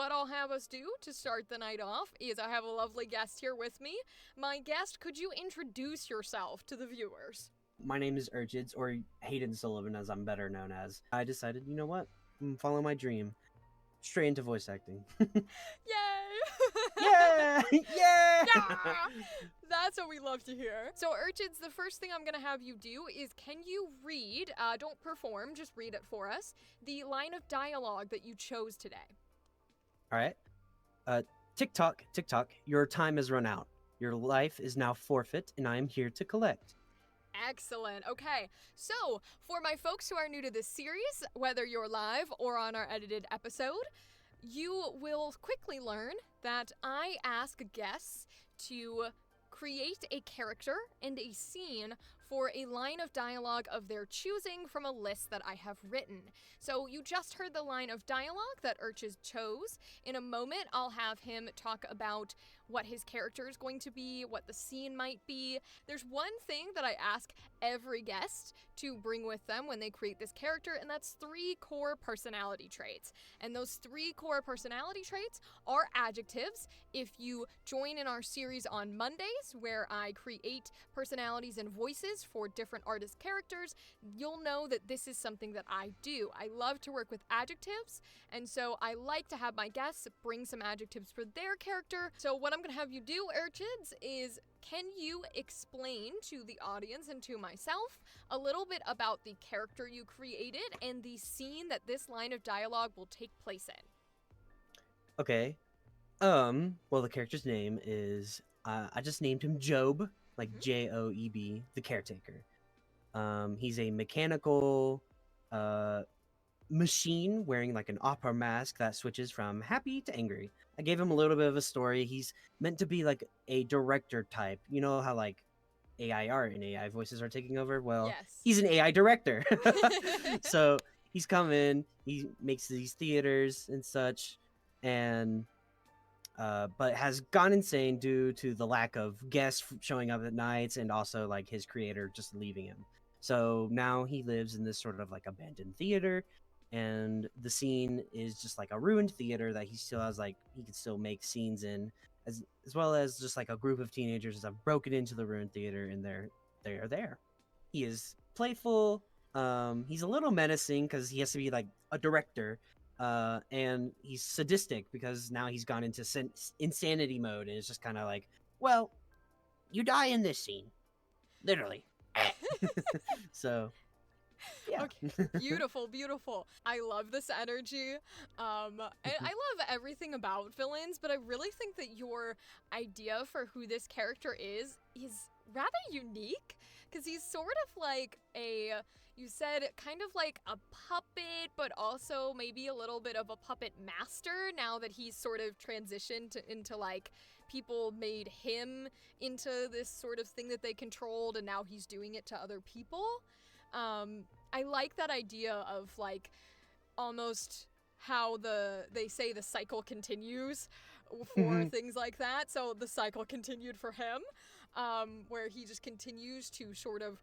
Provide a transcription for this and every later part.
what I'll have us do to start the night off is I have a lovely guest here with me. My guest, could you introduce yourself to the viewers? My name is Urchids, or Hayden Sullivan as I'm better known as. I decided, you know what? Follow my dream. Straight into voice acting. Yay! Yeah! Yeah! Yeah! That's what we love to hear. So, Urchids, the first thing I'm gonna have you do is, can you read, don't perform, just read it for us, the line of dialogue that you chose today? Alright. Tick-tock, tick-tock, your time has run out. Your life is now forfeit, and I am here to collect. Excellent. Okay, so for my folks who are new to this series, whether you're live or on our edited episode, you will quickly learn that I ask guests to create a character and a scene for a line of dialogue of their choosing from a list that I have written. So you just heard the line of dialogue that Urchids chose. In a moment, I'll have him talk about what his character is going to be, what the scene might be. There's one thing that I ask every guest to bring with them when they create this character, and that's 3 core personality traits. And those 3 core personality traits are adjectives. If you join in our series on Mondays, where I create personalities and voices for different artist characters, you'll know that this is something that I do. I love to work with adjectives, and so I like to have my guests bring some adjectives for their character. So what I'm gonna have you do, Urchids, is can you explain to the audience and to myself a little bit about the character you created and the scene that this line of dialogue will take place in? Okay. Well, the character's name is, I just named him Job, like Joeb, the caretaker. He's a mechanical, machine wearing like an opera mask that switches from happy to angry. I gave him a little bit of a story. He's meant to be like a director type. You know how like AI art and AI voices are taking over? Well, Yes. he's an AI director. So he's come in, he makes these theaters and such, and but has gone insane due to the lack of guests showing up at nights and also like his creator just leaving him. So now he lives in this sort of like abandoned theater, and the scene is just like a ruined theater that he still has, like he can still make scenes in, as well as just like a group of teenagers that have broken into the ruined theater, and they are there. He is playful. He's a little menacing because he has to be like a director, and he's sadistic because now he's gone into insanity mode, and it's just kind of like, well, you die in this scene, literally. So yeah. Okay, beautiful, beautiful. I love this energy. And I love everything about villains, but I really think that your idea for who this character is rather unique, because he's sort of like you said, kind of like a puppet, but also maybe a little bit of a puppet master now that he's sort of transitioned into like people made him into this sort of thing that they controlled, and now he's doing it to other people. I like that idea of like almost how they say the cycle continues for things like that. So the cycle continued for him, where he just continues to sort of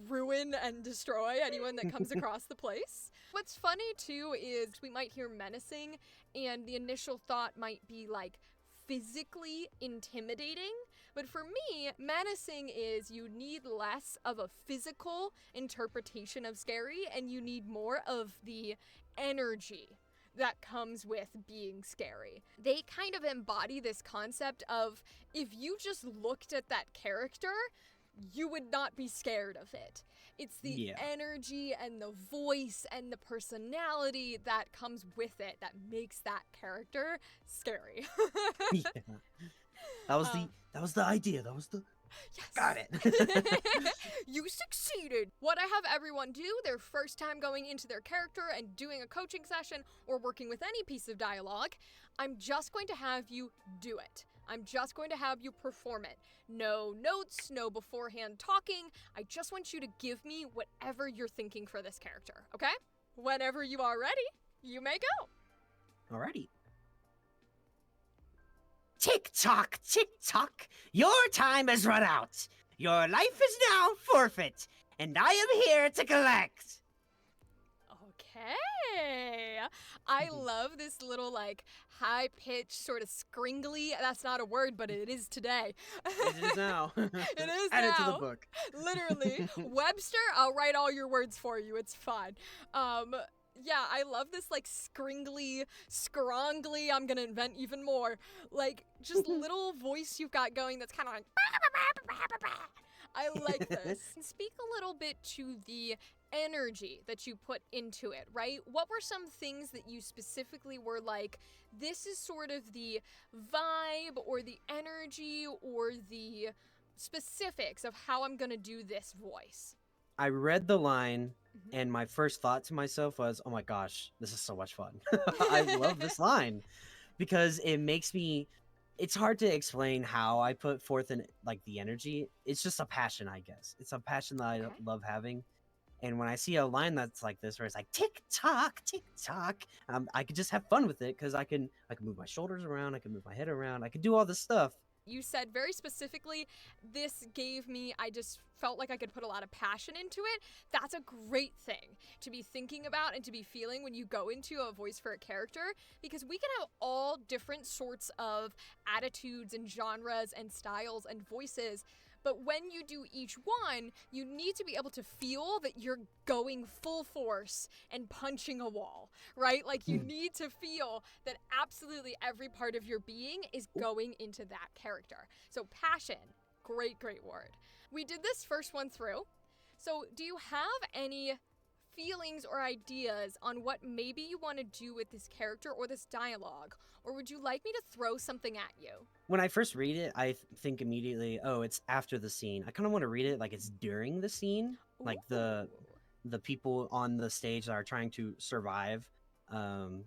ruin and destroy anyone that comes across the place. What's funny too is we might hear menacing, and the initial thought might be like physically intimidating. But for me, menacing is you need less of a physical interpretation of scary, and you need more of the energy that comes with being scary. They kind of embody this concept of if you just looked at that character, you would not be scared of it. It's the energy and the voice and the personality that comes with it that makes that character scary. Yeah. That was the idea. That was the Yes. Got it. You succeeded. What I have everyone do their first time going into their character and doing a coaching session or working with any piece of dialogue, I'm just going to have you do it. I'm just going to have you perform it. No notes, no beforehand talking. I just want you to give me whatever you're thinking for this character, okay? Whenever you are ready, you may go. Alrighty. Tick-tock, tick-tock, your time has run out. Your life is now forfeit, and I am here to collect. Okay. I love this little like high pitched sort of scringly. That's not a word, but it is today. It is now. It is Add it to the now. book. Literally. Webster, I'll write all your words for you. It's fine. Yeah, I love this like scringly, scrongly, I'm gonna invent even more. Like just little voice you've got going that's kind of like I like this. Speak a little bit to the energy that you put into it, right? What were some things that you specifically were like, this is sort of the vibe or the energy or the specifics of how I'm gonna do this voice? I read the line, and my first thought to myself was, "Oh my gosh, this is so much fun! I love this line because it makes me." It's hard to explain how I put forth in like the energy. It's just a passion, I guess. It's a passion that I Okay. love having. And when I see a line that's like this, where it's like tick tock, I could just have fun with it because I can move my shoulders around, I can move my head around, I can do all this stuff. You said very specifically, this gave me, I just felt like I could put a lot of passion into it. That's a great thing to be thinking about and to be feeling when you go into a voice for a character, because we can have all different sorts of attitudes and genres and styles and voices. But when you do each one, you need to be able to feel that you're going full force and punching a wall, right? Like you need to feel that absolutely every part of your being is going into that character. So passion, great, great word. We did this first one through. So do you have any feelings or ideas on what maybe you want to do with this character or this dialogue? Or would you like me to throw something at you? When I first read it, I think immediately, oh, it's after the scene. I kind of want to read it like it's during the scene, like the people on the stage that are trying to survive.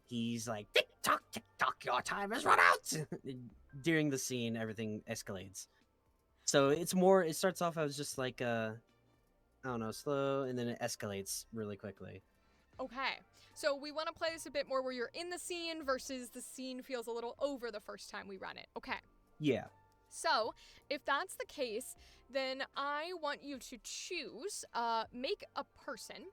He's like tick tock, your time has run out. During the scene, everything escalates. So it's more. It starts off as just like I don't know, slow, and then it escalates really quickly. Okay, so we want to play this a bit more where you're in the scene versus the scene feels a little over the first time we run it. Okay. Yeah. So, if that's the case, then I want you to choose, make a person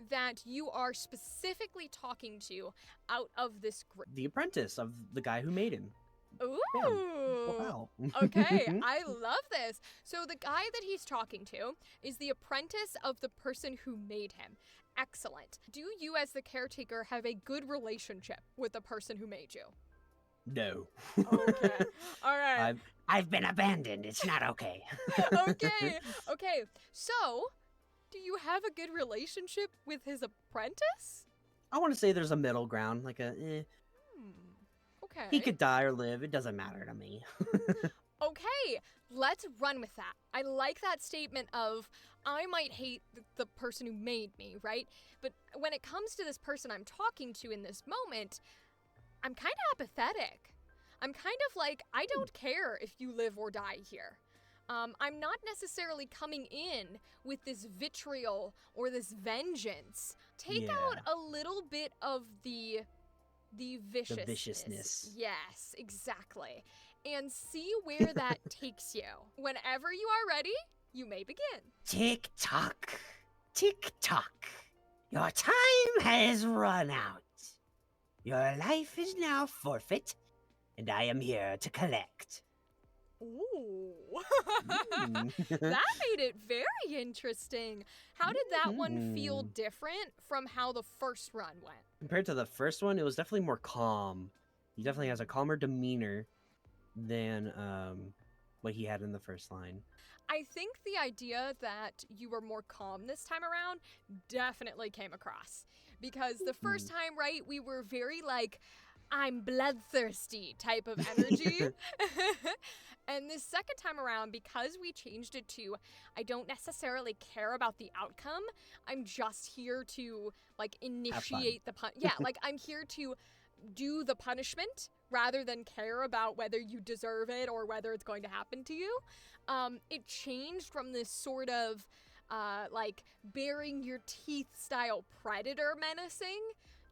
that you are specifically talking to out of this group. The apprentice of the guy who made him. Ooh. Wow. Okay, I love this. So the guy that he's talking to is the apprentice of the person who made him. Excellent. Do you, as the caretaker, have a good relationship with the person who made you? No. Okay. All right. I've been abandoned. It's not okay. Okay. Okay. So, do you have a good relationship with his apprentice? I want to say there's a middle ground, like Okay. he could die or live. It doesn't matter to me. Okay, let's run with that. I like that statement of, I might hate the person who made me, right? But when it comes to this person I'm talking to in this moment, I'm kind of apathetic. I'm kind of like, I don't care if you live or die here. I'm not necessarily coming in with this vitriol or this vengeance. Take out a little bit of the viciousness. The viciousness. Yes, exactly. And see where that takes you. Whenever you are ready, you may begin. Tick tock. Tick tock. Your time has run out. Your life is now forfeit, and I am here to collect. Ooh. That made it very interesting. How did that one feel different from how the first run went? Compared to the first one, it was definitely more calm. He definitely has a calmer demeanor than what he had in the first line. I think the idea that you were more calm this time around definitely came across. Because the first time, right, we were very like, I'm bloodthirsty type of energy. And this second time around, because we changed it to, I don't necessarily care about the outcome. I'm just here to like initiate the yeah, like I'm here to do the punishment rather than care about whether you deserve it or whether it's going to happen to you. It changed from this sort of like baring your teeth style predator menacing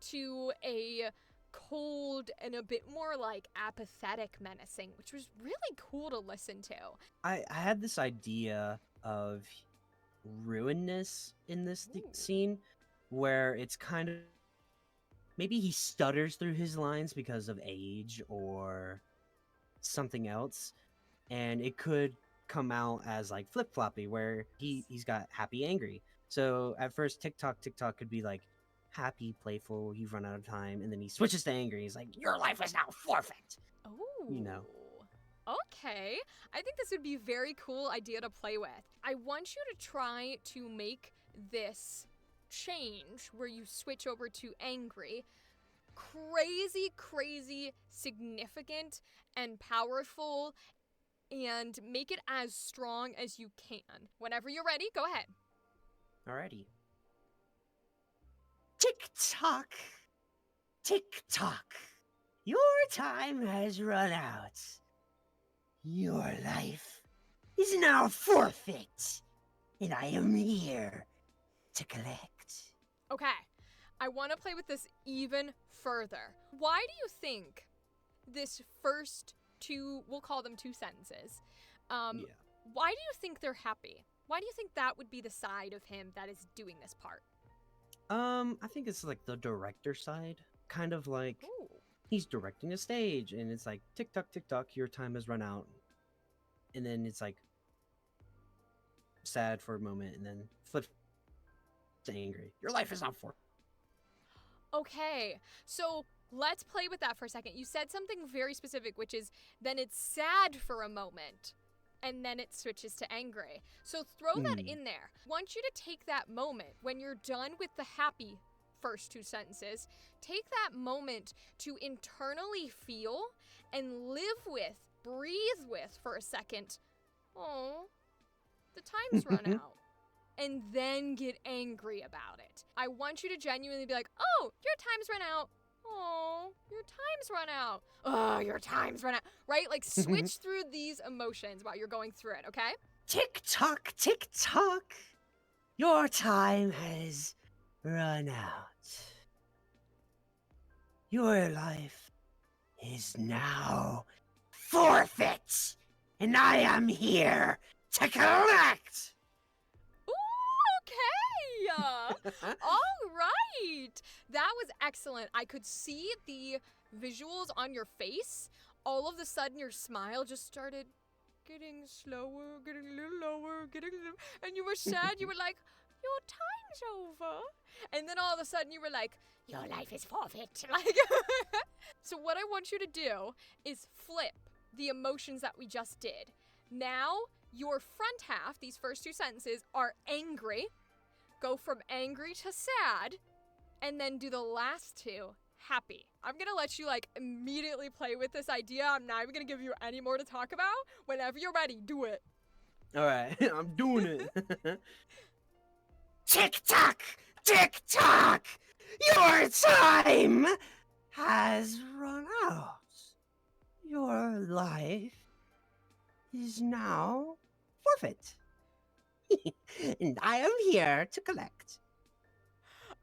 to a cold and a bit more like apathetic menacing, which was really cool to listen to. I had this idea of ruinedness in this scene where it's kind maybe he stutters through his lines because of age or something else, and it could come out as like flip-floppy where he's got happy angry. So at first TikTok could be like happy playful, you've run out of time, and then he switches to angry, he's like your life is now forfeit. Oh. You know. Okay. I think this would be a very cool idea to play with. I want you to try to make this change where you switch over to angry crazy significant and powerful, and make it as strong as you can. Whenever you're ready, go ahead. Alrighty. Tick-tock, tick-tock, your time has run out. Your life is now forfeit, and I am here to collect. Okay, I want to play with this even further. Why do you think this first two, we'll call them two sentences, why do you think they're happy? Why do you think that would be the side of him that is doing this part? I think it's like the director side. Kind of like he's directing a stage, and it's like, tick-tock, tick-tock, your time has run out. And then it's like sad for a moment, and then flips to angry. Your life is not for. Okay, so let's play with that for a second. You said something very specific, which is then it's sad for a moment, and then it switches to angry. So throw that in there. I want you to take that moment when you're done with the happy first two sentences. Take that moment to internally feel and live with, breathe with for a second. Oh, the time's run out. And then get angry about it. I want you to genuinely be like, oh, your time's run out. Oh, your time's run out. Oh, your time's run out. Right? Like switch through these emotions while you're going through it, okay? Tick-tock, tick-tock, your time has run out. Your life is now forfeit, and I am here to collect. All right. That was excellent. I could see the visuals on your face. All of a sudden, your smile just started getting slower, getting a little lower, and you were sad. You were like, your time's over. And then all of a sudden, you were like, your life is forfeit. Like, so what I want you to do is flip the emotions that we just did. Now, your front half, these first two sentences, are angry. Go from angry to sad, and then do the last two happy. I'm gonna let you like immediately play with this idea. I'm not even gonna give you any more to talk about. Whenever you're ready, do it. All right, I'm doing it. Tick-tock, tick-tock, your time has run out. Your life is now forfeit. And I am here to collect.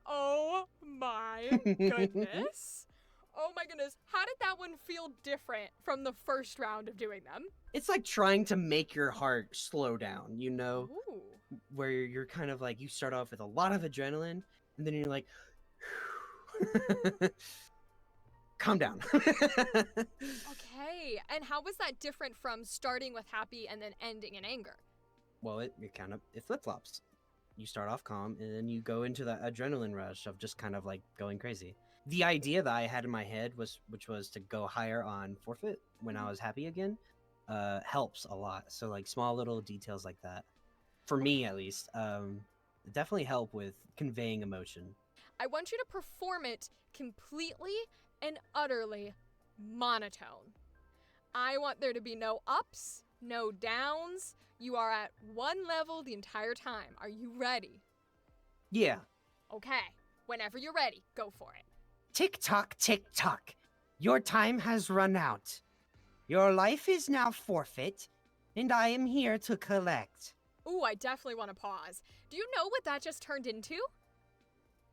Oh my goodness. Oh my goodness. How did that one feel different from the first round of doing them? It's like trying to make your heart slow down, you know? Ooh. Where you're kind of like, you start off with a lot of adrenaline, and then you're like, calm down. Okay. And how was that different from starting with happy and then ending in anger? Well, it flip-flops. You start off calm, and then you go into that adrenaline rush of just kind of like going crazy. The idea that I had in my head which was to go higher on forfeit when I was happy again, helps a lot. So like small little details like that, for me at least, definitely help with conveying emotion. I want you to perform it completely and utterly monotone. I want there to be no ups, no downs. You are at one level the entire time. Are you ready? Yeah. Okay. Whenever you're ready, go for it. Tick-tock, tick-tock. Your time has run out. Your life is now forfeit, and I am here to collect. Ooh, I definitely want to pause. Do you know what that just turned into?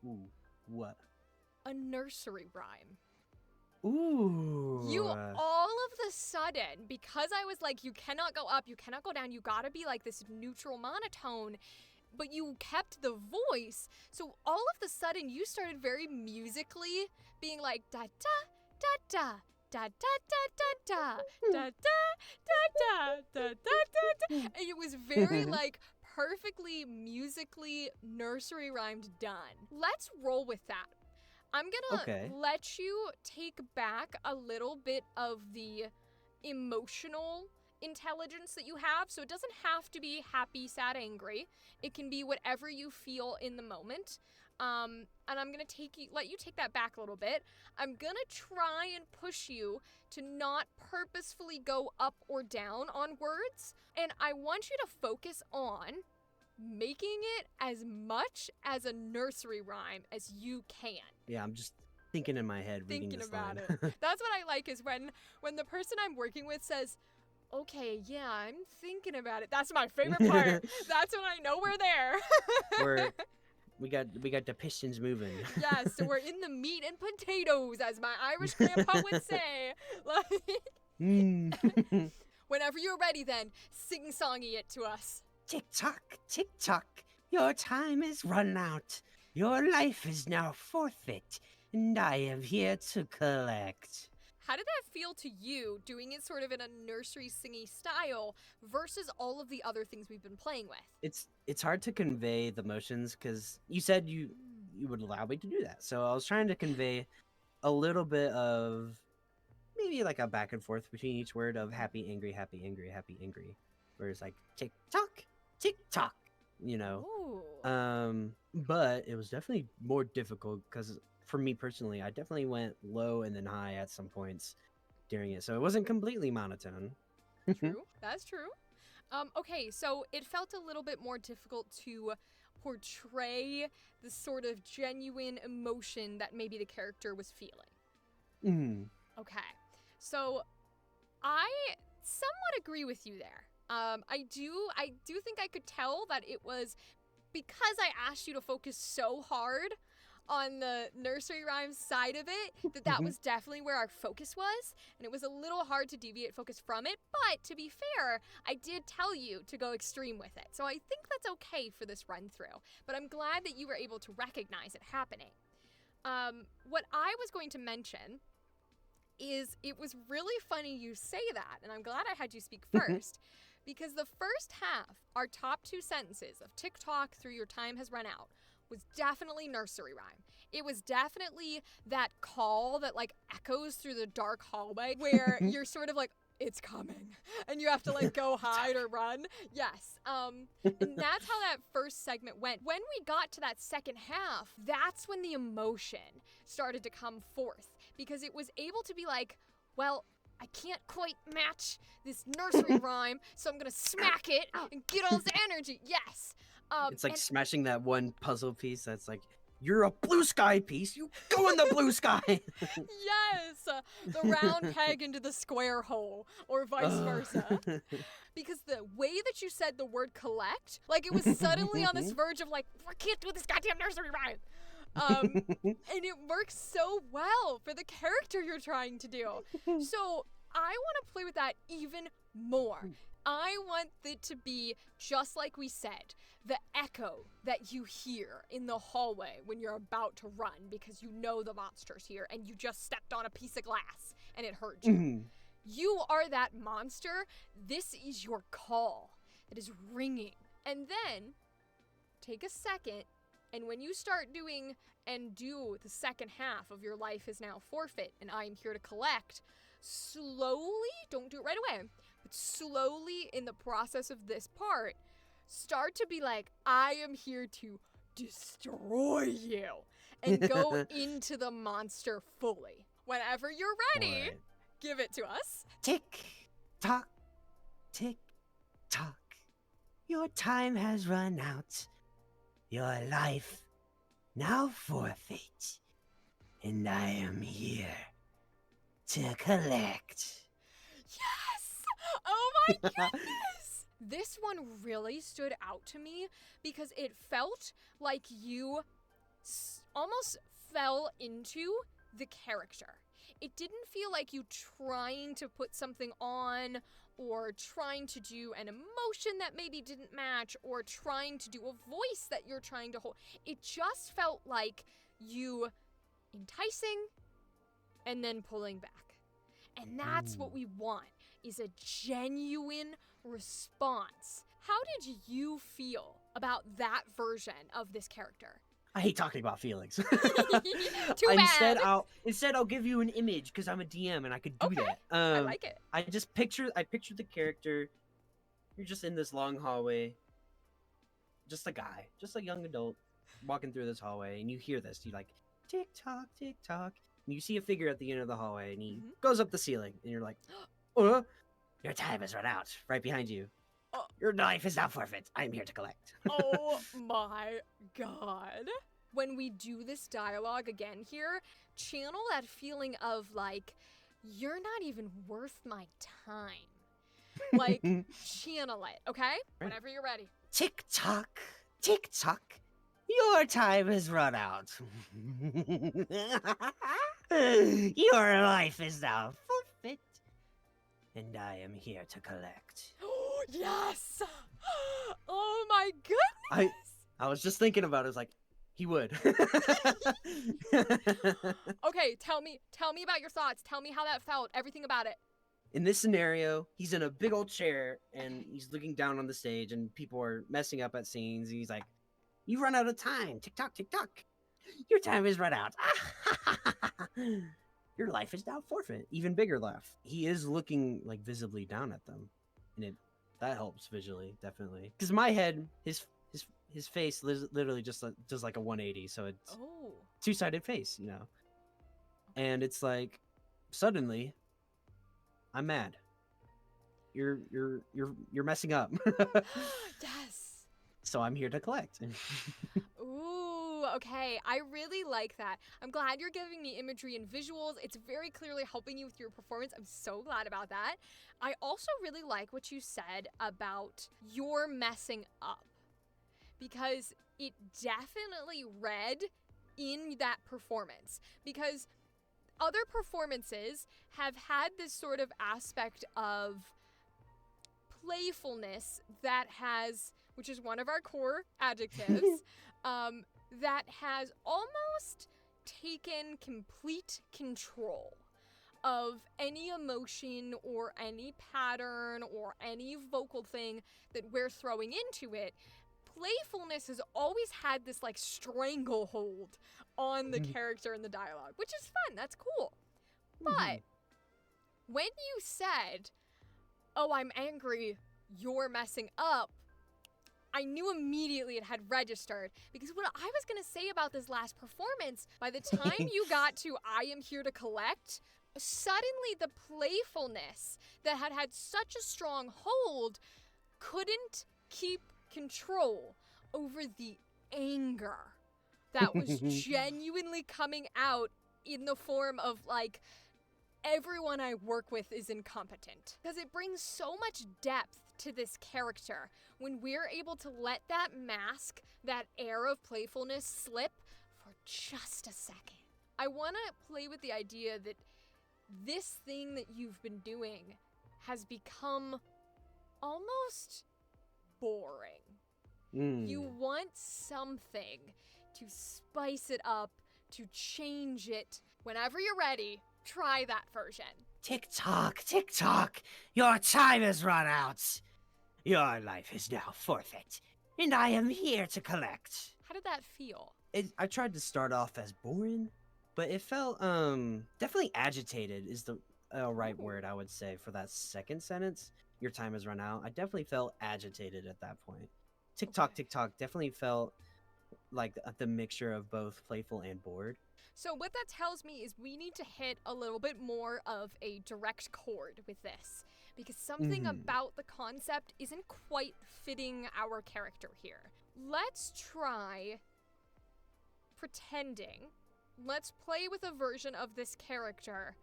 Ooh, what? A nursery rhyme. Ooh. You all of the sudden, because I was like, you cannot go up, you cannot go down, you gotta be like this neutral monotone, but you kept the voice. So all of the sudden, you started very musically being like da da da da da da da da da da da da da da da, and it was very like perfectly musically nursery rhymed done. Let's roll with that. I'm gonna let you take back a little bit of the emotional intelligence that you have, so it doesn't have to be happy, sad, angry. It can be whatever you feel in the moment. And I'm gonna let you take that back a little bit. I'm gonna try and push you to not purposefully go up or down on words, and I want you to focus on making it as much as a nursery rhyme as you can. Yeah, I'm just thinking in my head, reading this about line. it. That's what I like, is when the person I'm working with says, okay, yeah, I'm thinking about it. That's my favorite part. That's when I know we're there. We got the pistons moving. Yes, so we're in the meat and potatoes, as my Irish grandpa would say. Whenever you're ready, then sing-songy it to us. Tick-tock, tick-tock, your time is run out. Your life is now forfeit, and I am here to collect. How did that feel to you, doing it sort of in a nursery singy style versus all of the other things we've been playing with? It's hard to convey the emotions, because you said you would allow me to do that. So I was trying to convey a little bit of maybe like a back and forth between each word of happy, angry, happy, angry, happy, angry. Where it's like tick-tock, tick-tock, you know? Ooh. But it was definitely more difficult because for me personally, I definitely went low and then high at some points during it. So it wasn't completely monotone. True. That's true. Okay, so it felt a little bit more difficult to portray the sort of genuine emotion that maybe the character was feeling. Okay. So I somewhat agree with you there. I do think I could tell that it was because I asked you to focus so hard on the nursery rhymes side of it, that was definitely where our focus was, and it was a little hard to deviate focus from it, but to be fair, I did tell you to go extreme with it, so I think that's okay for this run through, but I'm glad that you were able to recognize it happening. What I was going to mention is it was really funny you say that, and I'm glad I had you speak first, because the first half, our top two sentences of TikTok through your time has run out, was definitely nursery rhyme. It was definitely that call that like echoes through the dark hallway where you're sort of like, it's coming, and you have to like go hide or run. Yes. And that's how that first segment went. When we got to that second half, that's when the emotion started to come forth, because it was able to be like, well, I can't quite match this nursery rhyme, so I'm gonna smack it and get all this energy. Yes. It's like smashing that one puzzle piece that's like, you're a blue sky piece, you go in the blue sky. Yes, the round peg into the square hole, or vice versa. Because the way that you said the word collect, like it was suddenly on this verge of like, I can't do this goddamn nursery rhyme. And it works so well for the character you're trying to do. So I want to play with that even more. I want it to be just like we said, the echo that you hear in the hallway when you're about to run because you know the monster's here and you just stepped on a piece of glass and it hurt you. You are that monster. This is your call that is ringing. And then take a second, and when you start doing and do the second half of your life is now forfeit and I am here to collect, slowly, don't do it right away, but slowly in the process of this part, start to be like, I am here to destroy you, and go into the monster fully. Whenever you're ready, give it to us. Tick, tock, tick, tock. Your time has run out. Your life now forfeit. And I am here to collect. Yes! Oh my goodness! This one really stood out to me because it felt like you almost fell into the character. It didn't feel like you trying to put something on or trying to do an emotion that maybe didn't match or trying to do a voice that you're trying to hold. It just felt like you enticing and then pulling back. And that's what we want, is a genuine response. How did you feel about that version of this character? I hate talking about feelings. Too bad. Instead I'll give you an image because I'm a DM and I could do that. I like it. I picture the character. You're just in this long hallway. Just a guy, just a young adult walking through this hallway, and you hear this. You like tick tock, and you see a figure at the end of the hallway, and he goes up the ceiling, and you're like, your time has run out. Right behind you. Your life is now forfeit. I'm here to collect. Oh my god. When we do this dialogue again here, channel that feeling of like, you're not even worth my time. Like, channel it, okay? Right. Whenever you're ready. Tick tock, your time has run out. Your life is now forfeit, and I am here to collect. Yes! Oh my goodness! I was just thinking about it. I was like, he would. Okay, tell me about your thoughts. Tell me how that felt. Everything about it. In this scenario, he's in a big old chair and he's looking down on the stage and people are messing up at scenes. And he's like, "You've run out of time. Tick tock, tick tock. Your time is run out. Your life is now forfeit." Even bigger laugh. He is looking like visibly down at them, and that helps visually, definitely. Because in my head, his face literally just does like a 180, so it's two-sided face, you know. And it's like suddenly, I'm mad. You're messing up. Yes. So I'm here to collect. Ooh, okay. I really like that. I'm glad you're giving me imagery and visuals. It's very clearly helping you with your performance. I'm so glad about that. I also really like what you said about you're messing up, because it definitely read in that performance. Because other performances have had this sort of aspect of playfulness that has, which is one of our core adjectives, that has almost taken complete control of any emotion or any pattern or any vocal thing that we're throwing into it. Playfulness has always had this like stranglehold on the character in the dialogue, which is fun. That's cool. But when you said, "Oh, I'm angry, you're messing up," I knew immediately it had registered, because what I was going to say about this last performance, by the time you got to "I am here to collect," suddenly the playfulness that had such a strong hold couldn't keep control over the anger that was genuinely coming out in the form of like, everyone I work with is incompetent. Because it brings so much depth to this character when we're able to let that mask, that air of playfulness slip for just a second. I want to play with the idea that this thing that you've been doing has become almost boring. You want something to spice it up, to change it. Whenever you're ready, try that version. Tick tock, your time has run out. Your life is now forfeit, and I am here to collect. How did that feel? I tried to start off as boring, but it felt definitely agitated is the right word, I would say, for that second sentence. Your time has run out. I definitely felt agitated at that point. Tick tock, definitely felt like the mixture of both playful and bored. So what that tells me is we need to hit a little bit more of a direct chord with this, because something about the concept isn't quite fitting our character here. Let's try pretending. Let's play with a version of this character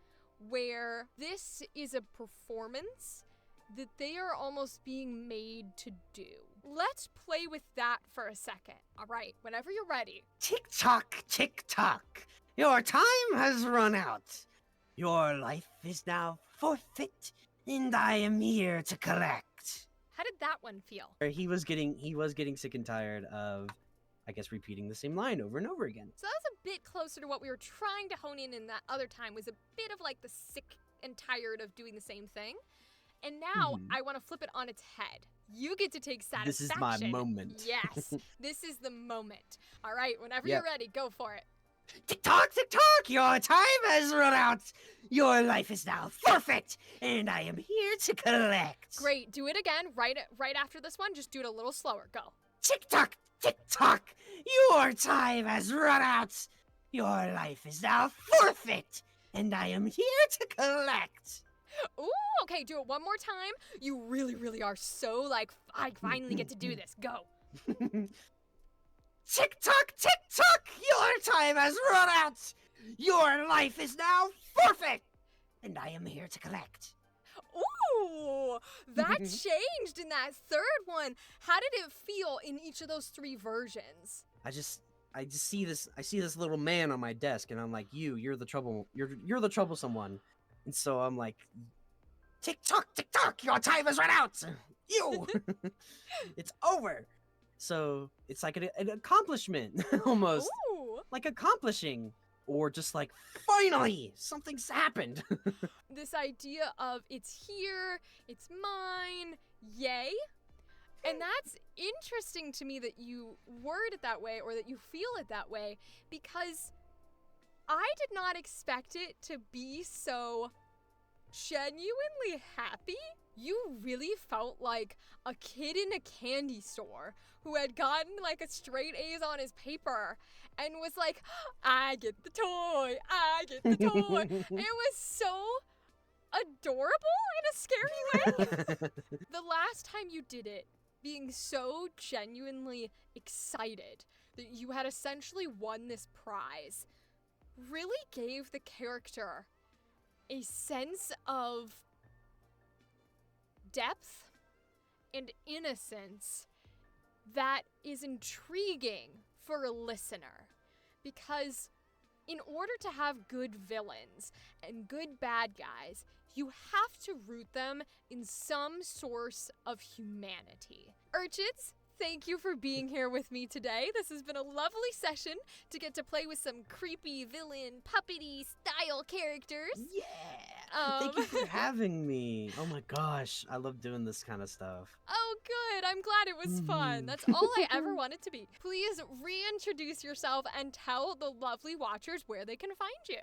where this is a performance that they are almost being made to do. Let's play with that for a second. All right, whenever you're ready. Tick tock, your time has run out. Your life is now forfeit, and I am here to collect. How did that one feel? He was getting sick and tired of I guess, repeating the same line over and over again. So that was a bit closer to what we were trying to hone in that other time, was a bit of like the sick and tired of doing the same thing. And now I want to flip it on its head. You get to take satisfaction. This is my moment. Yes, this is the moment. All right, whenever you're ready, go for it. Tick-tock, tick-tock, your time has run out. Your life is now forfeit, and I am here to collect. Great, do it again right after this one. Just do it a little slower. Go. Tick-tock, tick-tock, your time has run out. Your life is now forfeit, and I am here to collect. Ooh, okay, do it one more time. You really, really are so like, I finally get to do this. Go. Tick-tock, tick-tock, your time has run out. Your life is now forfeit, and I am here to collect. Ooh, that changed in that third one. How did it feel in each of those 3 versions? I just see this. I see this little man on my desk, and I'm like, you're the you're the troublesome one. And so I'm like, tick-tock, tick-tock, your time has run out. You, it's over. So it's like an accomplishment, almost. Ooh. Like accomplishing, or just like, finally, something's happened. This idea of it's here, it's mine, yay. And that's interesting to me that you word it that way, or that you feel it that way, because I did not expect it to be so genuinely happy. You really felt like a kid in a candy store who had gotten like a straight A's on his paper and was like, I get the toy, I get the toy. It was so adorable in a scary way. The last time you did it, being so genuinely excited that you had essentially won this prize, really gave the character a sense of depth and innocence that is intriguing for a listener. Because in order to have good villains and good bad guys, you have to root them in some source of humanity. Urchids, thank you for being here with me today. This has been a lovely session to get to play with some creepy villain, puppety style characters. Yeah! Thank you for having me. Oh my gosh, I love doing this kind of stuff. Oh, good. I'm glad it was fun. That's all I ever wanted to be. Please reintroduce yourself and tell the lovely watchers where they can find you.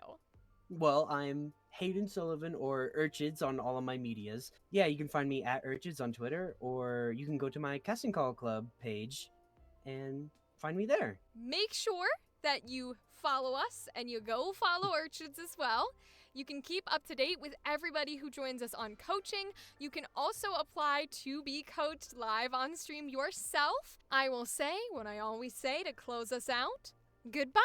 Well, I'm Hayden Sullivan, or Urchids, on all of my medias. Yeah, you can find me at Urchids on Twitter, or you can go to my Casting Call Club page and find me there. Make sure that you follow us and you go follow Urchids as well. You can keep up to date with everybody who joins us on coaching. You can also apply to be coached live on stream yourself. I will say what I always say to close us out. Goodbye!